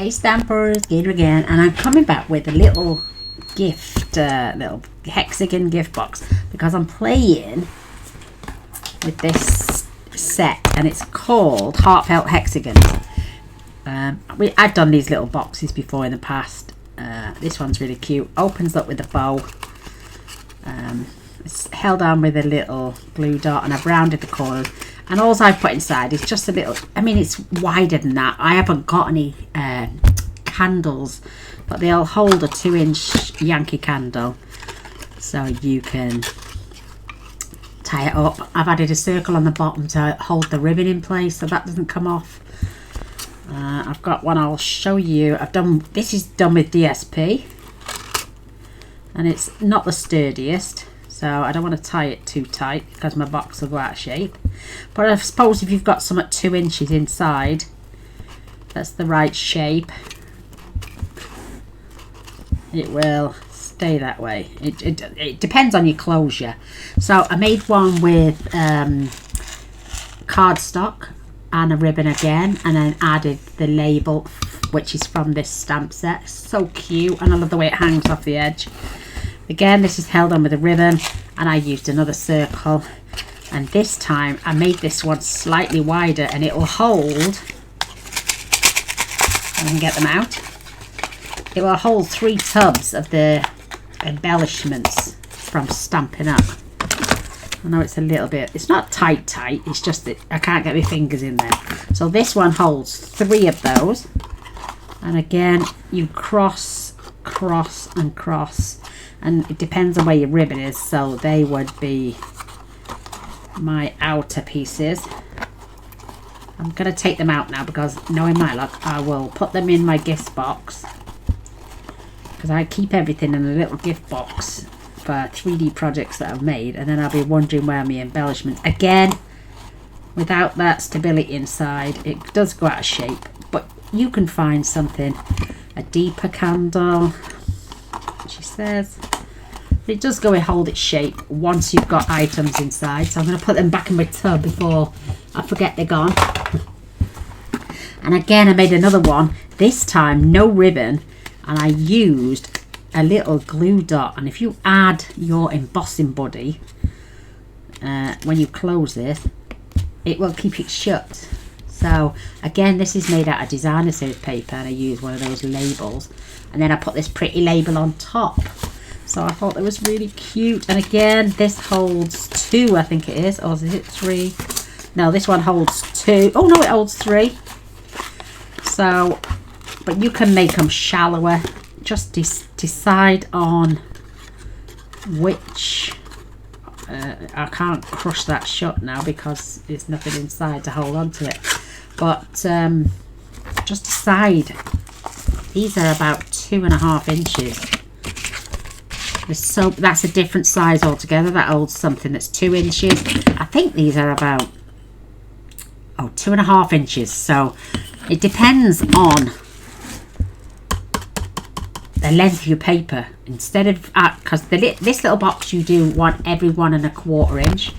Hey Stampers, Gaynor again, and I'm coming back with a little gift, little hexagon gift box, because I'm playing with this set and it's called Heartfelt Hexagon. I've done these little boxes before in the past. This one's really cute, opens up with a bow. It's held on with a little glue dot, and I've rounded the corners, and all I've put inside is just a little, I mean it's wider than that. I haven't got any candles, but they'll hold a 2-inch Yankee candle, so you can tie it up. I've added a circle on the bottom to hold the ribbon in place so that doesn't come off. I've got one I'll show you. This is done with DSP, and it's not the sturdiest, so I don't want to tie it too tight because my box will go out of shape. But I suppose if you've got some at 2 inches inside, that's the right shape, it will stay that way. It depends on your closure. So I made one with cardstock and a ribbon again, and then added the label, which is from this stamp set. So cute, and I love the way it hangs off the edge. Again, this is held on with a ribbon, and I used another circle, and this time I made this one slightly wider, and it will hold, I can get them out, it will hold 3 tubs of the embellishments from Stampin Up. I know it's a little bit, it's not tight, it's just that I can't get my fingers in there. So this one holds 3 of those, and again you cross, cross and cross, and it depends on where your ribbon is, so they would be my outer pieces. I'm going to take them out now because, knowing my luck, I will put them in my gift box, because I keep everything in a little gift box for 3D projects that I've made, and then I'll be wondering where my embellishments, again without that stability inside, it does go out of shape. But you can find something, a deeper candle, she says. It does go and hold its shape once you've got items inside. So I'm going to put them back in my tub before I forget they're gone. And again, I made another one, this time no ribbon, and I used a little glue dot. And if you add your embossing buddy, when you close it will keep it shut. So again, this is made out of designer series paper, and I use one of those labels, and then I put this pretty label on top. So I thought it was really cute. And again, this holds 2, I think it is, or is it 3? No, this one holds 2. Oh no, it holds 3. So, but you can make them shallower. Just decide on which. I can't crush that shut now because there's nothing inside to hold on to it. But just decide. These are about 2.5 inches. So that's a different size altogether. That holds something that's 2 inches. I think these are about 2.5 inches. So it depends on the length of your paper. Instead of because this little box you do want every 1.25 inch.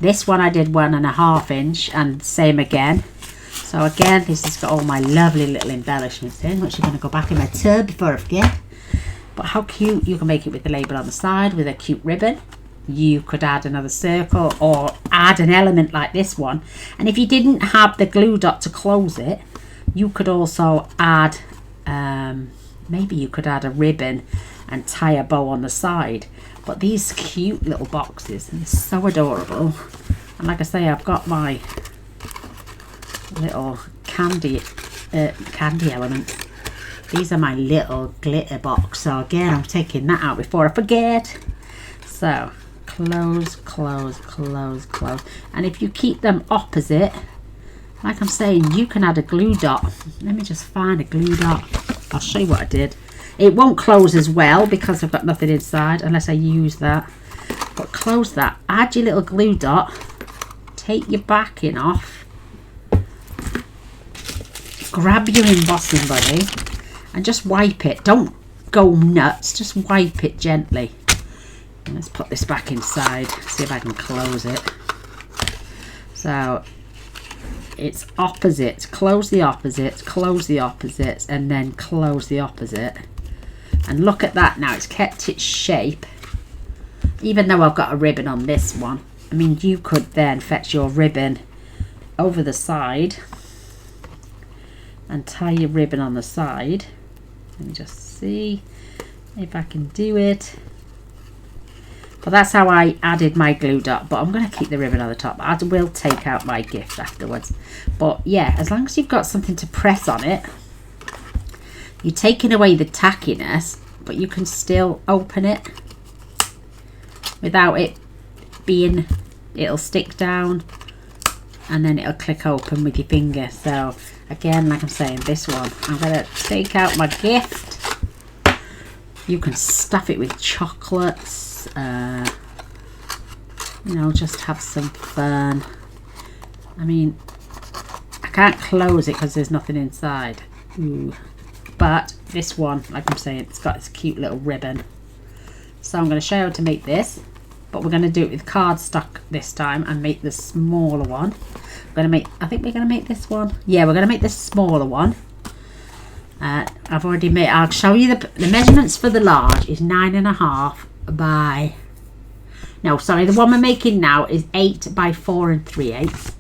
This one I did 1.5 inch, and same again. So again, this has got all my lovely little embellishments in, which are going to go back in my tub before I forget. But how cute, you can make it with the label on the side with a cute ribbon. You could add another circle or add an element like this one. And if you didn't have the glue dot to close it, you could also add, maybe you could add a ribbon and tie a bow on the side. But these cute little boxes, and they're so adorable. And like I say, I've got my little candy elements. These are my little glitter box. So again, I'm taking that out before I forget. So close, close, close, close. And if you keep them opposite, like I'm saying, you can add a glue dot. Let me just find a glue dot. I'll show you what I did. It won't close as well because I've got nothing inside unless I use that. But close that. Add your little glue dot. Take your backing off. Grab your embossing buddy. And just wipe it. Don't go nuts. Just wipe it gently. And let's put this back inside. See if I can close it. So it's opposites. Close the opposites, close the opposites, and then close the opposite. And look at that now, it's kept its shape. Even though I've got a ribbon on this one, I mean, you could then fetch your ribbon over the side and tie your ribbon on the side. Let me just see if I can do it. Well, that's how I added my glue dot, but I'm going to keep the ribbon on the top. I will take out my gift afterwards. But yeah, as long as you've got something to press on it, you're taking away the tackiness, but you can still open it without it being, it'll stick down and then it'll click open with your finger. So again, like I'm saying, this one, I'm going to take out my gift. You can stuff it with chocolates. You know, just have some fun. I mean, I can't close it because there's nothing inside. Ooh. But this one, like I'm saying, it's got this cute little ribbon. So I'm going to show you how to make this, but we're going to do it with cardstock this time and make the smaller one. We're going to make, I think we're going to make this one. Yeah, we're going to make this smaller one. I've already made, I'll show you the measurements for the large is 9.5 by, no, sorry, the one we're making now is 8 by 4 3/8,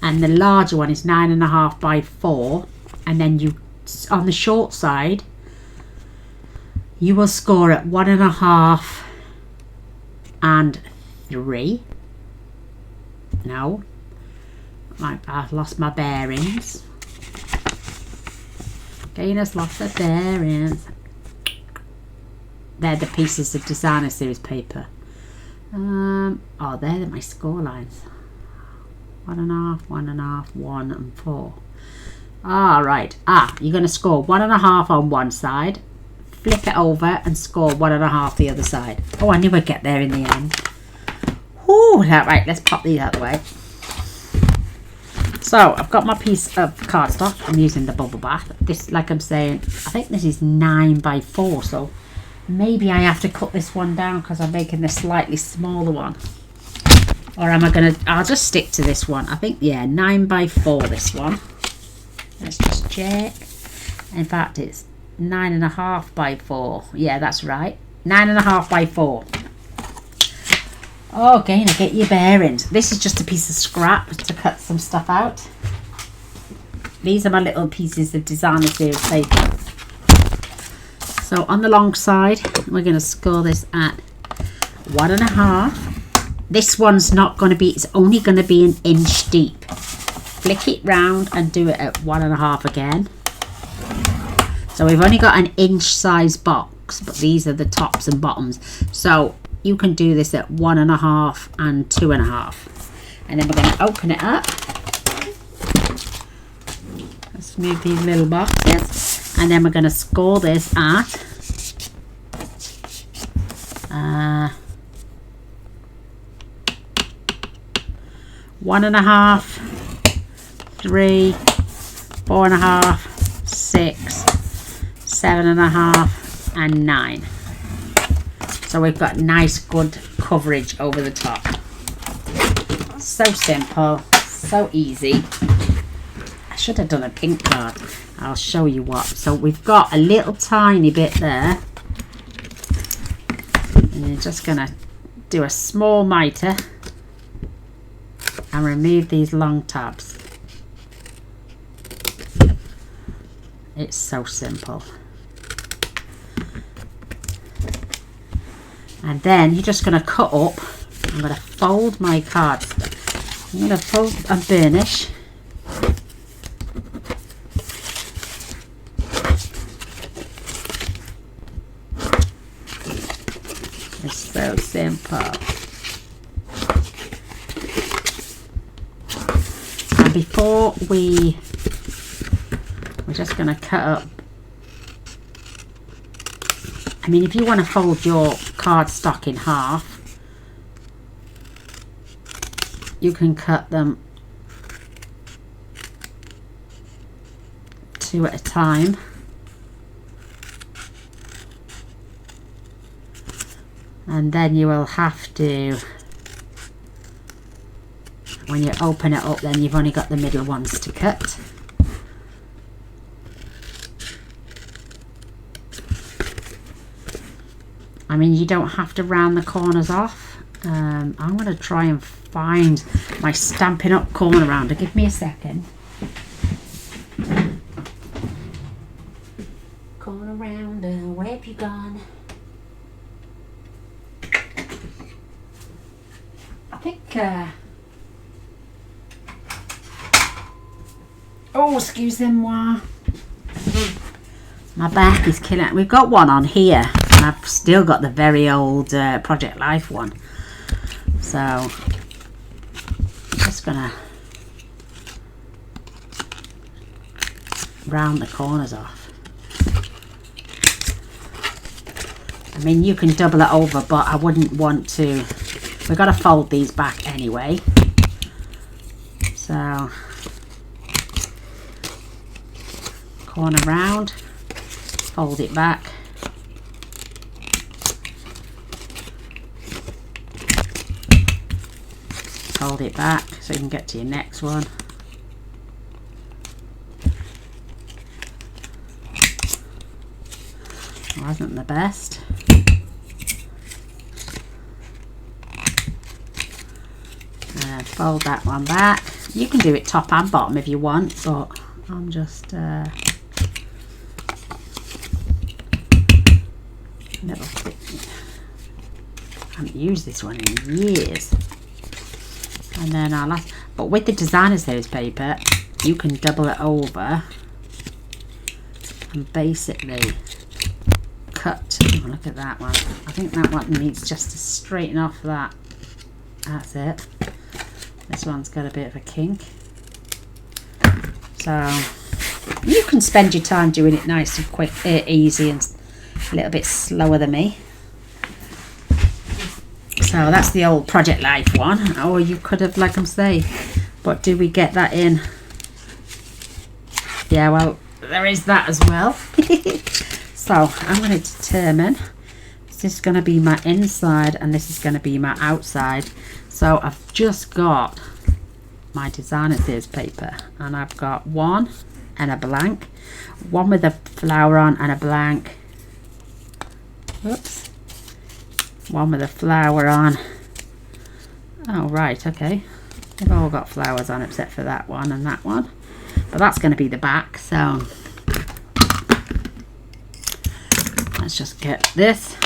and the larger one is 9.5 by 4, and then you, on the short side, you will score at 1.5 and 3. No, I've lost my bearings. Gaynor's lost her bearings. They're the pieces of designer series paper. Oh, they're my score lines. 1.5, 1.5, 1 and 4. All right. You're going to score 1.5 on one side, flip it over and score 1.5 the other side. Oh, I knew I'd get there in the end. Ooh, right, let's pop these out of the way. So I've got my piece of cardstock. I'm using the bubble bath. This, like I'm saying, I think this is 9 by 4, so maybe I have to cut this one down because I'm making the slightly smaller one. Or am I going to, I'll just stick to this one. I think, yeah, 9 by 4 this one. Let's just check. In fact, it's 9.5 by 4. Yeah, that's right. 9.5 by 4. Oh, Gaynor, get your bearings. This is just a piece of scrap to cut some stuff out. These are my little pieces of designer series paper. So on the long side, we're going to score this at 1.5. This one's not going to be, it's only going to be an inch deep. Flick it round and do it at 1.5 again. So we've only got an inch size box, but these are the tops and bottoms. So you can do this at 1.5 and 2.5. And then we're going to open it up. Let's move these little boxes. And then we're going to score this at 1.5, 3, 4.5, 6, 7.5, and 9. So we've got nice good coverage over the top. So simple, so easy. I should have done a pink card. I'll show you what. So we've got a little tiny bit there. And you're just going to do a small mitre and remove these long tabs. It's so simple. And then you're just going to cut up. I'm going to fold my cards. I'm going to fold and burnish. It's so simple. And before we're just going to cut up. I mean, if you want to fold your cardstock in half, you can cut them 2 at a time. And then you will have to when you open it up, then you've only got the middle ones to cut. I mean, you don't have to round the corners off. I'm going to try and find my Stampin' Up corner rounder. Give me a second. Corner rounder, where have you gone? I think, oh, excusez-moi. My back is killing. We've got one on here, and I've still got the very old Project Life one. So, I'm just gonna round the corners off. I mean, you can double it over, but I wouldn't want to. We've got to fold these back anyway. So, corner round, fold it back. Fold it back so you can get to your next one. Wasn't the best. And fold that one back. You can do it top and bottom if you want, but I'm just never haven't used this one in years. And then our last, but with the designer series paper, you can double it over and basically cut. Oh, look at that one. I think that one needs just to straighten off that. That's it. This one's got a bit of a kink. So you can spend your time doing it nice and quick, easy, and a little bit slower than me. So that's the old Project Life one. Or you could have, like I'm saying, but do we get that in? Yeah, well, there is that as well. So I'm going to determine, this is going to be my inside and this is going to be my outside. So I've just got my designer series paper, and I've got one and a blank, one with a flower on and a blank. Oops. One with a flower on. Oh, right, okay. They've all got flowers on except for that one and that one. But that's going to be the back, so let's just get this.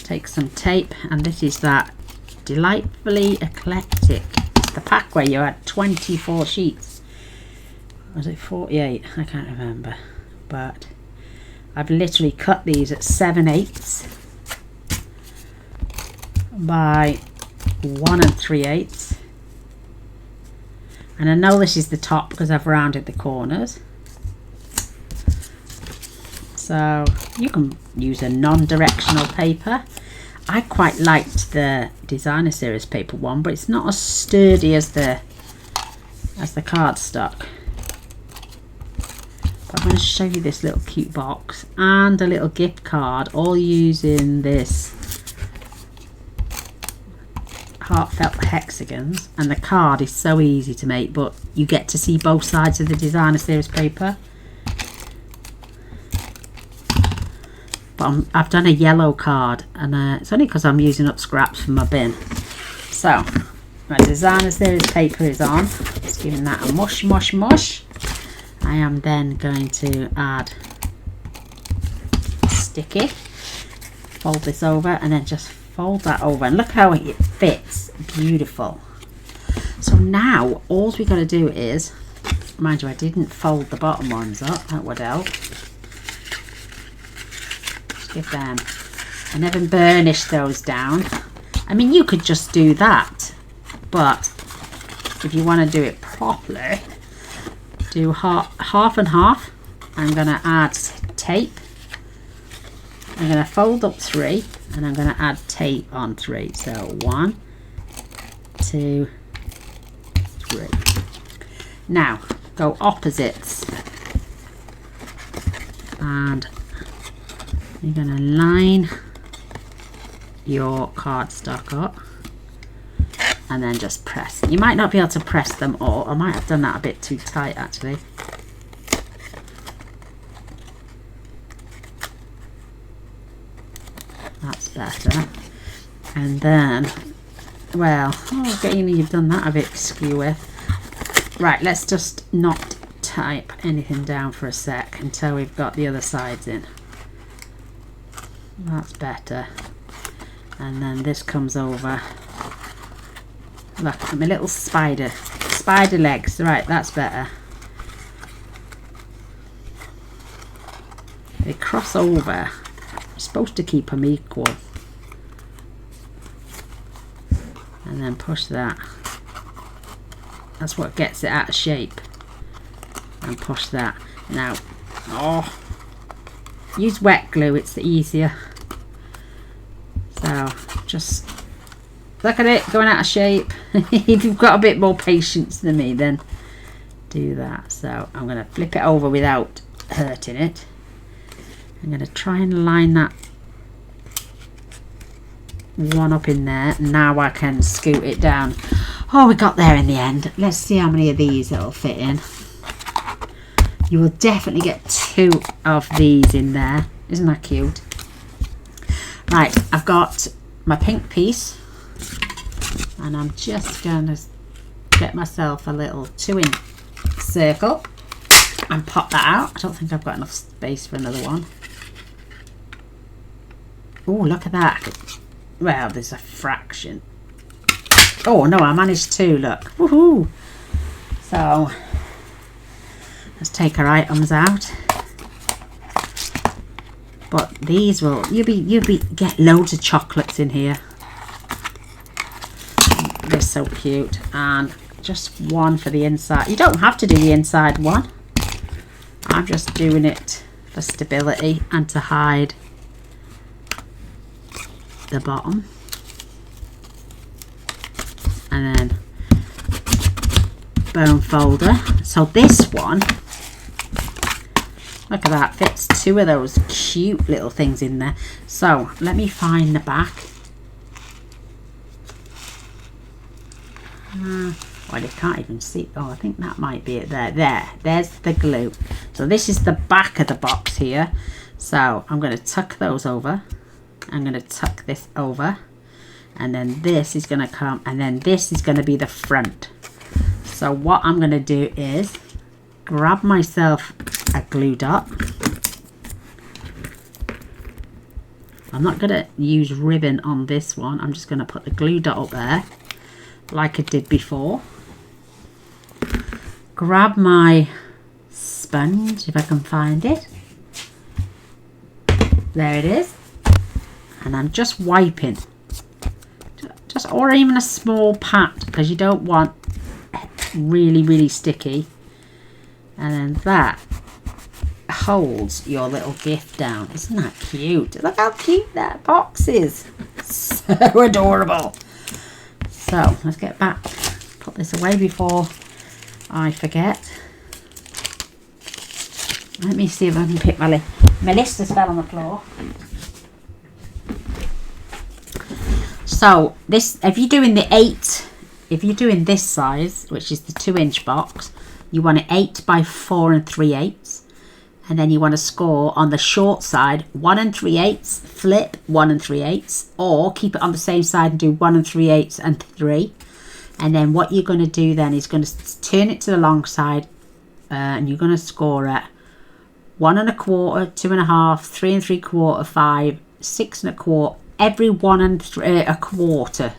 Take some tape, and this is that Delightfully Eclectic. It's the pack where you had 24 sheets. Was it 48? I can't remember. But I've literally cut these at 7/8 by 1 3/8, and I know this is the top because I've rounded the corners. So you can use a non-directional paper. I quite liked the designer series paper one, but it's not as sturdy as the cardstock. But I'm going to show you this little cute box and a little gift card, all using this Heartfelt Hexagons, and the card is so easy to make, but you get to see both sides of the designer series paper. But I've done a yellow card, and it's only because I'm using up scraps from my bin. So my designer series paper is on. Just giving that a mush mush mush. I am then going to add sticky, fold this over, and then just fold that over, and look how it fits. Beautiful. So now all we got to do is, mind you, I didn't fold the bottom ones up, that would help. Just give them, I never burnish those down. I mean, you could just do that, but if you want to do it properly, do half and half. I'm going to add tape. I'm going to fold up 3, and I'm going to add tape on 3. So 1, 2, 3. Now go opposites, and you're going to line your cardstock up and then just press. You might not be able to press them all. I might have done that a bit too tight actually. That's better. And then, well, oh, Gaynor, you've done that a bit skewy. Right, let's just not type anything down for a sec until we've got the other sides in. That's better. And then this comes over. Look, my little spider legs. Right, that's better. They cross over. You're supposed to keep them equal. And then push that. That's what gets it out of shape. And push that. Now, oh, use wet glue, it's easier. So, just look at it going out of shape. If you've got a bit more patience than me, then do that. So, I'm going to flip it over without hurting it. I'm going to try and line that one up in there. Now I can scoot it down. Oh, we got there in the end. Let's see how many of these it'll fit in. You will definitely get 2 of these in there. Isn't that cute? Right, I've got my pink piece, and I'm just going to get myself a little 2-inch circle and pop that out. I don't think I've got enough space for another one. Oh, look at that. Well, there's a fraction. Oh no, I managed to, look. Woohoo! So let's take our items out. But these will you'll get loads of chocolates in here. They're so cute. And just one for the inside. You don't have to do the inside one. I'm just doing it for stability and to hide the bottom. And then bone folder. So this one, look at that, fits 2 of those cute little things in there. So let me find the back. Well, you can't even see. Oh, I think that might be it there. There's the glue. So this is the back of the box here. So I'm going to tuck those over. I'm going to tuck this over. And then this is going to come, and then this is going to be the front. So what I'm going to do is grab myself a glue dot. I'm not going to use ribbon on this one. I'm just going to put the glue dot up there like I did before. Grab my sponge if I can find it. There it is. And I'm just wiping. Or even a small pat, because you don't want really sticky. And then that holds your little gift down. Isn't that cute? Look how cute that box is. So adorable. So let's get back, put this away before I forget. Let me see if I can pick my list. My list has fell on the floor. So this, if you're doing the 8, if you're doing this size, which is the 2-inch box, you want it 8 by 4 3/8, and then you want to score on the short side 1 3/8, flip 1 3/8, or keep it on the same side and do 1 3/8 and 3. And then what you're going to do then is going to turn it to the long side, and you're going to score at 1 1/4, 2 1/2, 3 3/4, 5, 6 1/4. Every 1 1/4,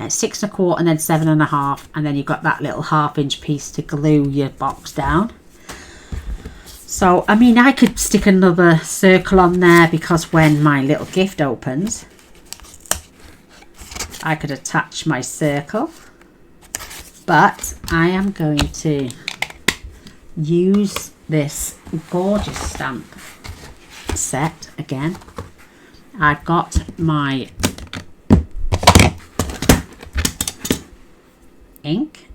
6 1/4, and then 7 1/2, and then you've got that little 1/2-inch piece to glue your box down. So I mean, I could stick another circle on there, because when my little gift opens, I could attach my circle. But I am going to use this gorgeous stamp set again. I've got my ink,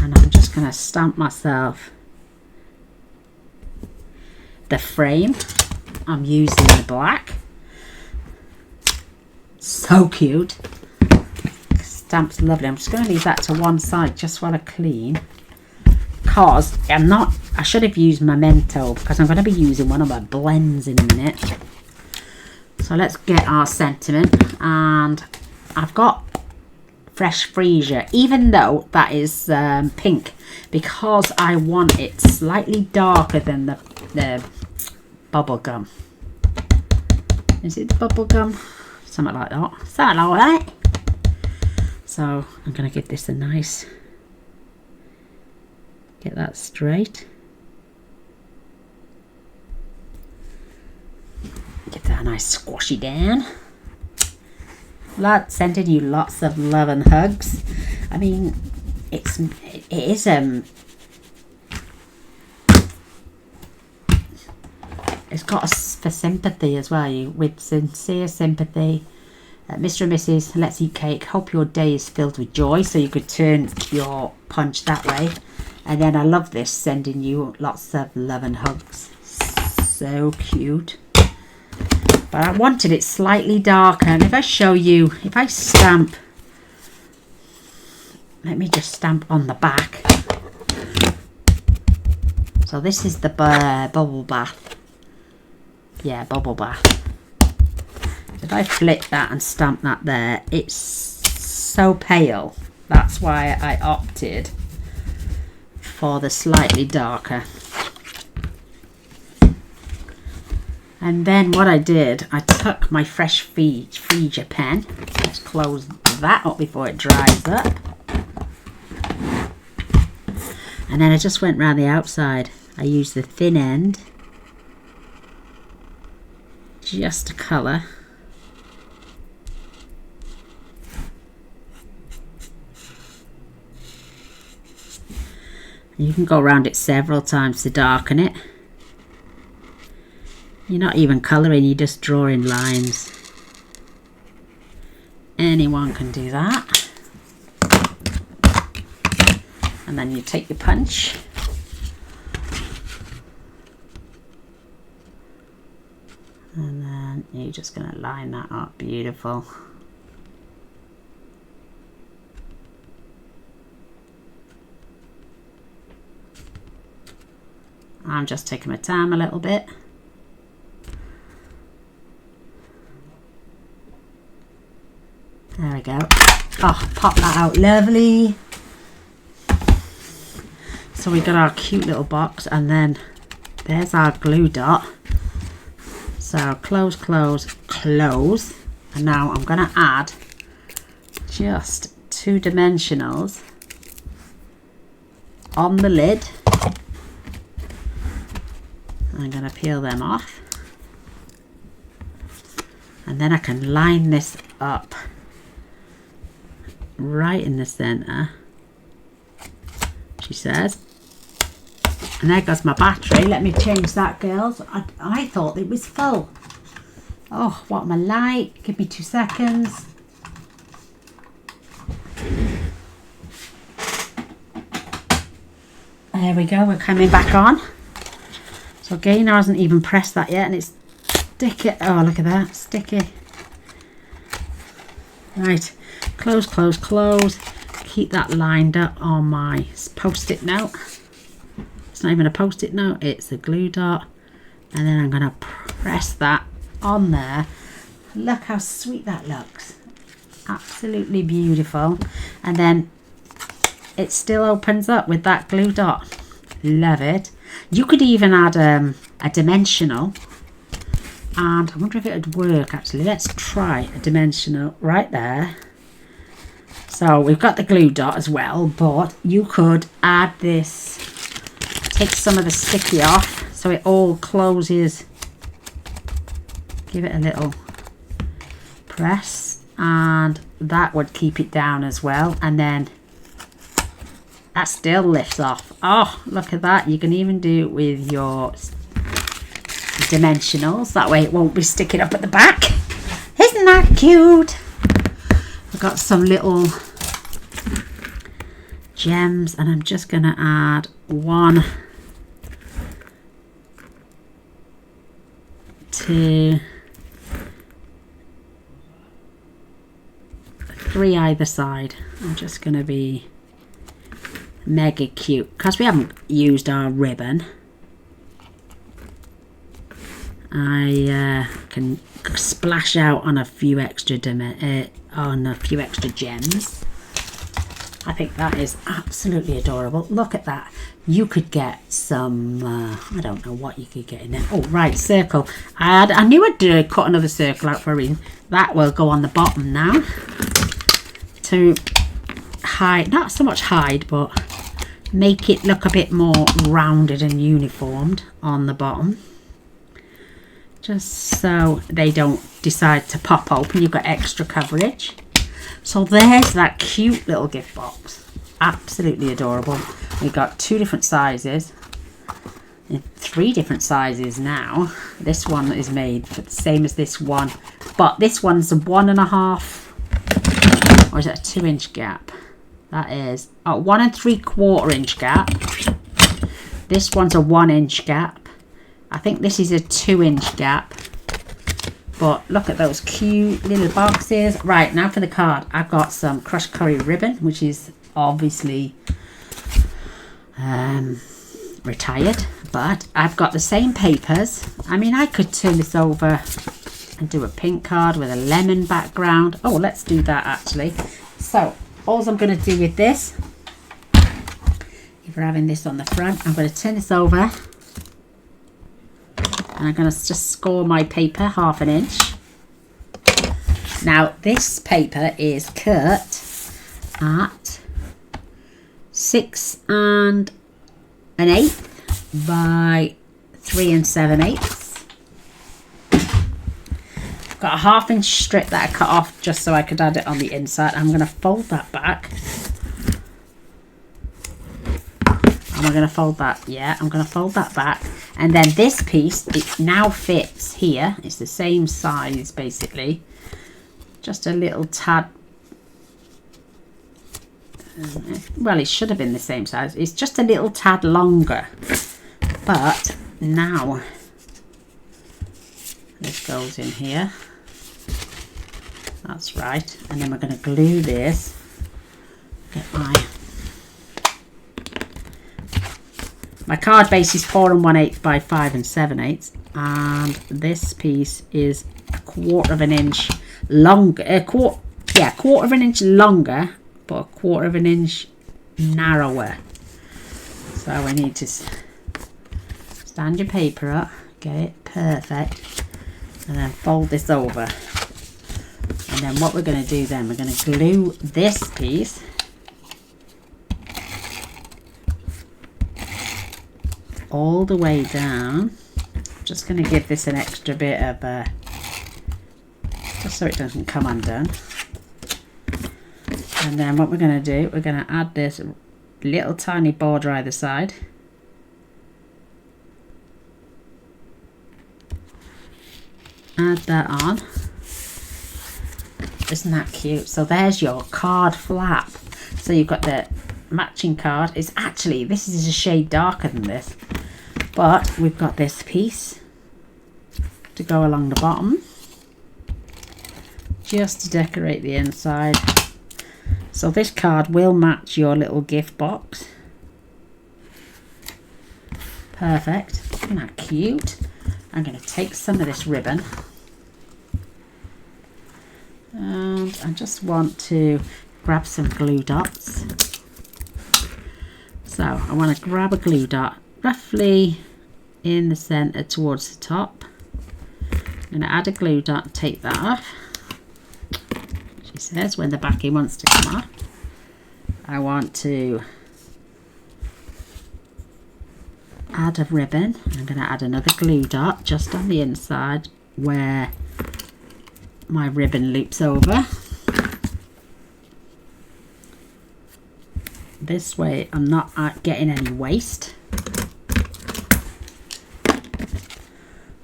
and I'm just going to stamp myself the frame. I'm using the black. So cute. stamp's lovely. I'm just going to leave that to one side just while I clean, because I should have used Memento, because I'm going to be using one of my blends in a minute. So let's get our sentiment, and I've got Fresh Freesia, even though that is pink, because I want it slightly darker than the bubble gum. Is it the bubble gum? Something like that. Something like that. So I'm going to give this a nice, get that straight. Give that a nice squashy down. Sending you lots of love and hugs. I mean, it is it's got us for sympathy as well. With sincere sympathy, Mr. and Mrs. Let's Eat Cake. Hope your day is filled with joy. So you could turn your punch that way. And then I love this, sending you lots of love and hugs. So cute. But I wanted it slightly darker, and if I show you, if I stamp, let me just stamp on the back. So this is the bubble bath. Yeah, bubble bath. If I flip that and stamp that there, it's so pale. That's why I opted for the slightly darker. And then what I did, I took my Fresh Freesia pen. Let's close that up before it dries up. And then I just went round the outside. I used the thin end just to colour. You can go around it several times to darken it. You're not even colouring, you're just drawing lines. Anyone can do that. And then you take your punch. And then you're just going to line that up. Beautiful. I'm just taking my time a little bit. There we go. Oh, pop that out. Lovely. So we got our cute little box, and then there's our glue dot. So close, close, close. And now I'm going to add just 2 dimensionals on the lid. I'm going to peel them off. And then I can line this up right in the center, she says. And there goes my battery. Let me change that, girls. I thought it was full. Oh, what am I like? Give me 2 seconds. There we go, we're coming back on. So Gaynor hasn't even pressed that yet, and it's sticky. Oh, look at that, sticky. Right, close, close, close. Keep that lined up on my post-it note. It's not even a post-it note, it's a glue dot. And then I'm going to press that on there. Look how sweet that looks. Absolutely beautiful. And then it still opens up with that glue dot. Love it. You could even add a dimensional. And I wonder if it would work actually. Let's try a dimensional right there. So we've got the glue dot as well, but you could add this, take some of the sticky off so it all closes. Give it a little press and that would keep it down as well. And then that still lifts off. Oh, look at that. You can even do it with your dimensionals. That way it won't be sticking up at the back. Isn't that cute? I've got some little gems and I'm just going to add 1, 2, 3 either side. I'm just going to be mega cute because we haven't used our ribbon. I can splash out on a few extra gems. I think that is absolutely adorable. Look at that. You could get some, I don't know what you could get in there. Oh, right, circle. I knew I'd cut another circle out for a reason. That will go on the bottom now to hide, not so much hide, but make it look a bit more rounded and uniformed on the bottom. Just so they don't decide to pop open. You've got extra coverage. So there's that cute little gift box. Absolutely adorable. We've got 2 different sizes. 3 different sizes now. This one is made for the same as this one. But this one's a 1.5, or is it a 2-inch gap? That is a 1 3/4 inch gap. This one's a 1-inch gap. I think this is a 2-inch gap. But look at those cute little boxes. Right, now for the card. I've got some crushed curry ribbon, which is obviously retired. But I've got the same papers. I mean, I could turn this over and do a pink card with a lemon background. Oh, let's do that actually. So, all I'm going to do with this, if we're having this on the front, I'm going to turn this over. And I'm going to just score my paper 1/2 inch. Now this paper is cut at 6 1/8 by 3 7/8. I've got a 1/2 inch strip that I cut off just so I could add it on the inside. I'm going to fold that back. And we're going to fold that, yeah, I'm going to fold that back. And then this piece, it now fits here. It's the same size, basically. Just a little tad. Well, it should have been the same size. It's just a little tad longer. But now, this goes in here. That's right. And then we're going to glue this. Get my card base is 4 1/8 by 5 7/8, and this piece is a 1/4 inch longer. Quarter of an inch longer, but a 1/4 inch narrower. So we need to stand your paper up, get it perfect, and then fold this over. And then what we're going to do then, we're going to glue this piece all the way down. Just going to give this an extra bit of just so it doesn't come undone. And then what we're going to do, we're going to add this little tiny border either side. Add that on. Isn't that cute? So there's your card flap. So you've got the matching card. It's actually, this is a shade darker than this, but we've got this piece to go along the bottom just to decorate the inside. So this card will match your little gift box. Perfect. Isn't that cute? I'm going to take some of this ribbon and I just want to grab some glue dots. So I want to grab a glue dot roughly in the center towards the top. I'm going to add a glue dot and take that off. She says when the backing wants to come off. I want to add a ribbon. I'm going to add another glue dot just on the inside where my ribbon loops over. This way I'm not getting any waste.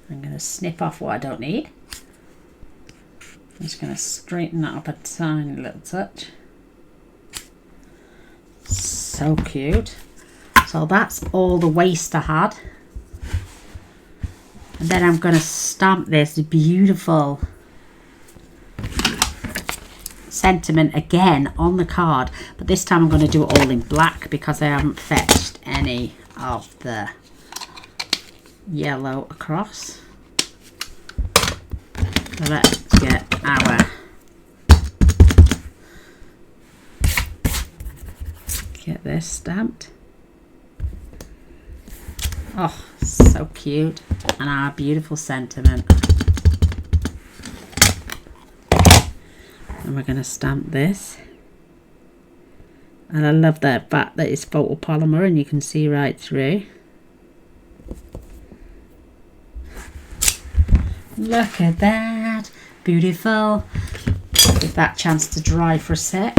I'm going to snip off what I don't need. I'm just going to straighten that up a tiny little touch. So cute. So that's all the waste I had. And then I'm going to stamp this beautiful sentiment again on the card, but this time I'm going to do it all in black because I haven't fetched any of the yellow across. So let's get our this stamped. Oh, so cute. And our beautiful sentiment. And we're going to stamp this. And I love that fact that it's photopolymer and you can see right through. Look at that. Beautiful. Give that chance to dry for a sec.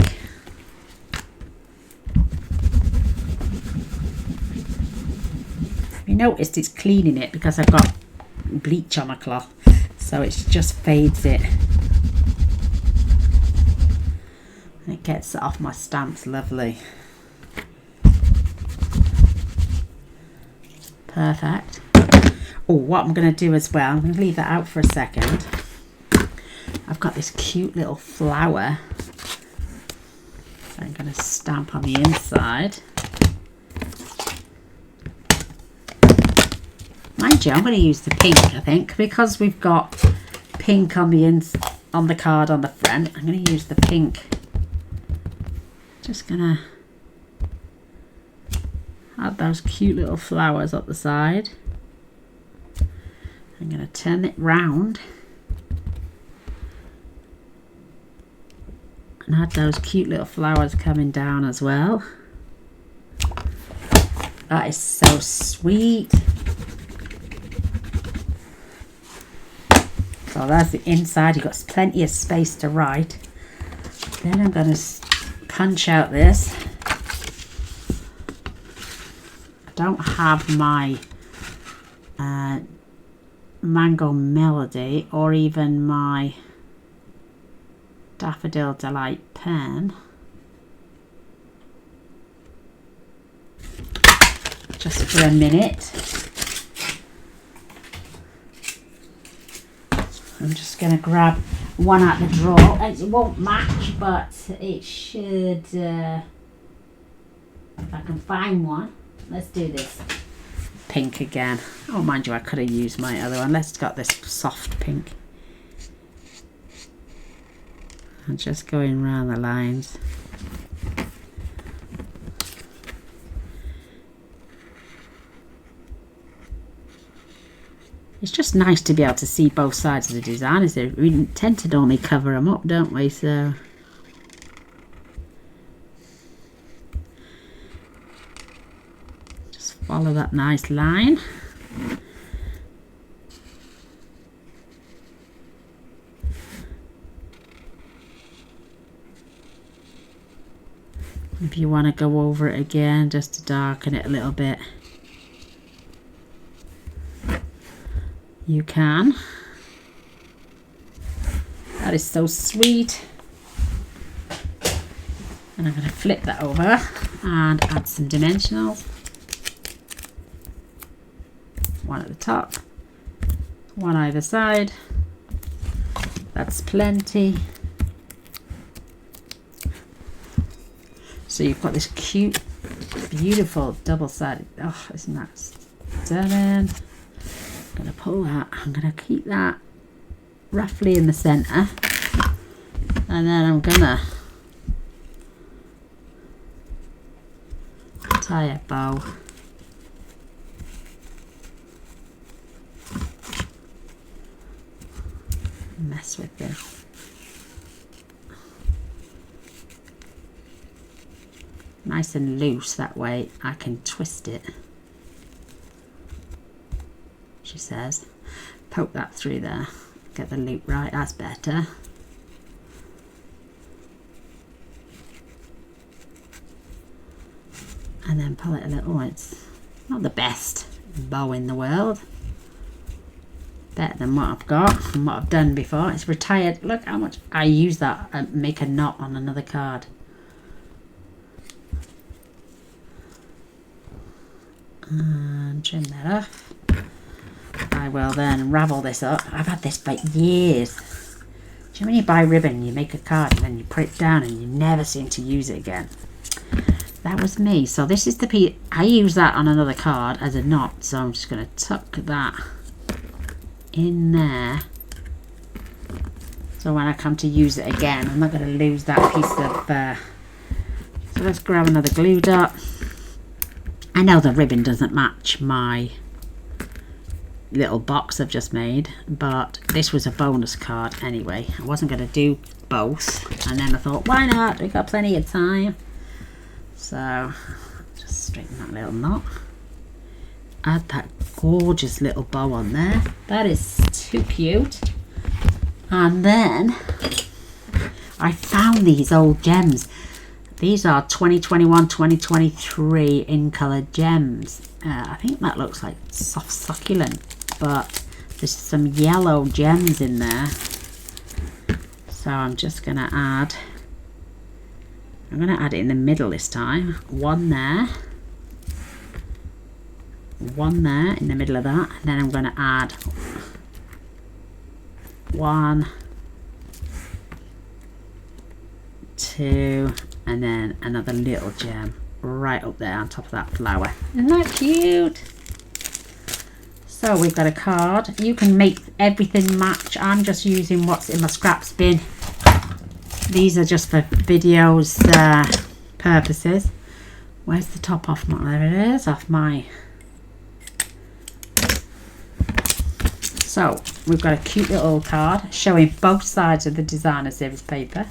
You noticed it's cleaning it because I've got bleach on my cloth, so it just fades it. And it gets it off my stamps lovely. Perfect. Oh, what I'm going to do as well, I'm going to leave that out for a second. I've got this cute little flower. So I'm going to stamp on the inside. Mind you, I'm going to use the pink, I think, because we've got pink on the card on the front. I'm going to use the pink. Just going to add those cute little flowers up the side. I'm going to turn it round and add those cute little flowers coming down as well. That is so sweet. So that's the inside. You've got plenty of space to write. Then I'm going to punch out this. I don't have my Mango Melody or even my Daffodil Delight pen. Just for a minute. I'm just going to grab one out the drawer. It won't match, but it should, if I can find one. Let's do this. Pink again. Oh, mind you, I could have used my other one. Let's got this soft pink. I'm just going around the lines. It's just nice to be able to see both sides of the design. We tend to only cover them up, don't we? So just follow that nice line. If you want to go over it again just to darken it a little bit, you can. That is so sweet. And I'm going to flip that over and add some dimensionals. One at the top, one either side. That's plenty. So you've got this cute, beautiful double-sided. Oh, isn't that stunning? I'm going to pull that. I'm going to keep that roughly in the centre. And then I'm going to tie a bow. Mess with this. Nice and loose, that way I can twist it. She says, poke that through there, get the loop right, that's better. And then pull it a little. It's not the best bow in the world, better than what I've got and what I've done before. It's retired. Look how much I use that and make a knot on another card. And trim that off. I will then ravel this up. I've had this for years. Do you know when you buy ribbon, you make a card and then you put it down and you never seem to use it again? That was me. So this is the piece. I use that on another card as a knot, so I'm just going to tuck that in there. So when I come to use it again, I'm not going to lose that piece of... So let's grab another glue dot. I know the ribbon doesn't match my little box I've just made, but this was a bonus card anyway. I wasn't going to do both, and then I thought, why not? We've got plenty of time. So just straighten that little knot. Add that gorgeous little bow on there. That is too cute. And then I found these old gems. These are 2021 2023 in colour gems. I think that looks like soft succulent, but there's some yellow gems in there. So I'm just going to add, I'm going to add it in the middle this time. One there in the middle of that, and then I'm going to add one, two, and then another little gem right up there on top of that flower. Isn't that cute? So we've got a card. You can make everything match. I'm just using what's in my scraps bin. These are just for videos purposes. Where's the top off my, there it is, off my. So we've got a cute little card showing both sides of the designer series paper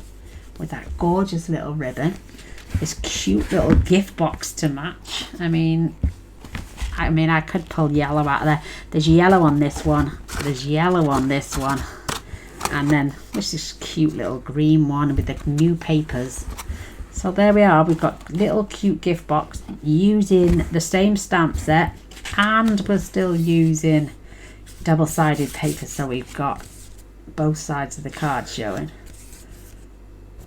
with that gorgeous little ribbon. This cute little gift box to match. I mean I could pull yellow out of there. There's yellow on this one. There's yellow on this one. And then there's this cute little green one with the new papers. So there we are. We've got little cute gift box using the same stamp set, and we're still using double-sided paper, so we've got both sides of the card showing.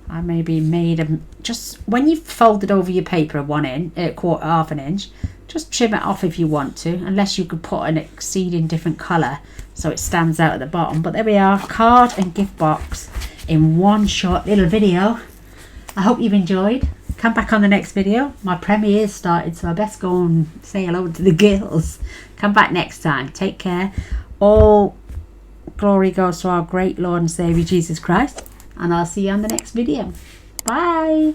I maybe made them just when you've folded over your paper half an inch, just trim it off if you want to, unless you could put an exceeding different colour so it stands out at the bottom. But there we are, card and gift box in one short little video. I hope you've enjoyed. Come back on the next video. My premiere started, so I best go and say hello to the girls. Come back next time. Take care. All glory goes to our great Lord and Saviour Jesus Christ, and I'll see you on the next video. Bye.